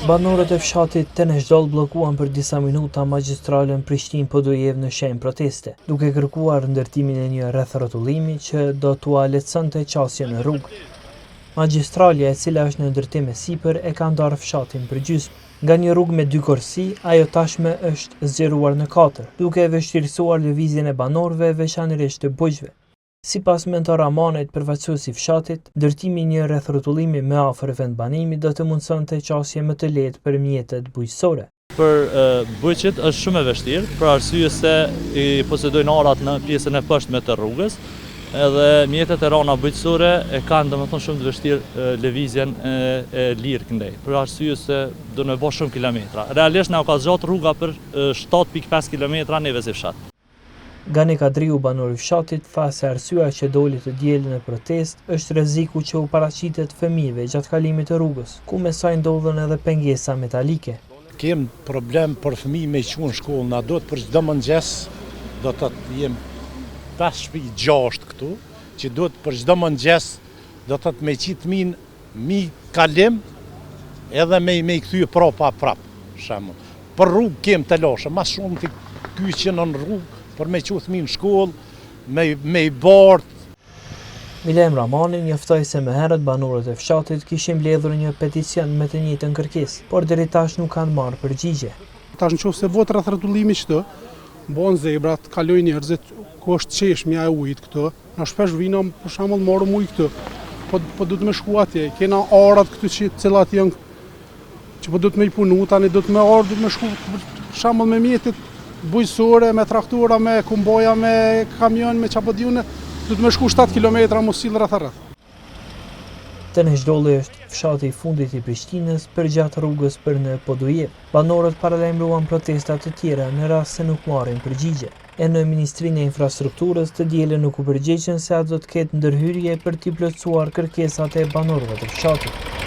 Banorët e fshatit Tenezhdol bllokuan për disa minuta magjistralen Prishtinë-Podujev në shenjë proteste, duke kërkuar ndërtimin e një rrethrotullimi që do t'ua lehtësonte qasjen në rrugë. Magjistralja, e cila është në ndërtim e sipër, e ka ndarë fshatin përgjysmë. Nga një rrugë me 2 korsi, ajo tashme është zgjeruar në 4, duke vështirësuar lëvizjen e banorëve, veçanërisht të bujqve. Sipas Mentor Ramanit, përfaqësuesi i fshatit, ndërtimi i një rrethrotullimi më afër vendbanimit do të mundsonte qasje më të lehtë për mjetet bujqësore. Për bujqit është shumë e vështirë, për arsye se i posedojnë arat në pjesën e poshtme të rrugës, edhe mjetet e rana bujqësore e kanë domethënë shumë të vështirë lëvizjen e lirë këndej, për arsye se do në bëj shumë kilometra. Realisht na ka zgjat rruga për 7.5 kilometra neve si fshat. Gani Kadriu, banori i fshatit, tha se arsyeja që doli të dielën në protestë është rreziku që u paraqitet fëmijëve gjatë kalimit të rrugës, ku me saj ndodhen edhe pengesa metalike. Kem problem për fëmijë me qenë në shkollë, na do të për çdo mëngjes, do të jem 5-6 këtu, që do të për çdo mëngjes, do të me qit mi kalim, edhe me i kthy prapa prap, shembull. Për rrugë kem të lashë, më shumë të kyçen në rrugë, për me qu fëmijë në shkollë, me i bardh. Milem Ramani njoftoi se më herët banorët e fshatit kishin mbledhur një peticion me të njëjtën kërkesë, por deri tash nuk kanë marrë përgjigje. Tash nëse vot rrethrotullimi këtu, bën zebrat, kalojnë njerëzit, ku është çeshmja e ujit këtu. Na shpesh vina për shembull marrëm ujë këtu. Po do të më shku atje, kena arat këtu që cilat janë që po do të më i punu tani, do të më ardh, do të më shku për shembull me mjetet bujqësore, me traktora, me kumboja, me kamion, me çapodiune, do të më shku 7 kilometra mos sill rreth. Tenezhdolli është fshati i fundit i Prishtinës përgjatë rrugës për në Podujev. Banorët paralajmëruan protesta të tjera në rast se nuk marrin përgjigje. E në Ministrinë e Infrastrukturës të dielën nuk u përgjigjen se atë do të ketë ndërhyrje për t'i plotësuar kërkesat e banorëve të fshatit.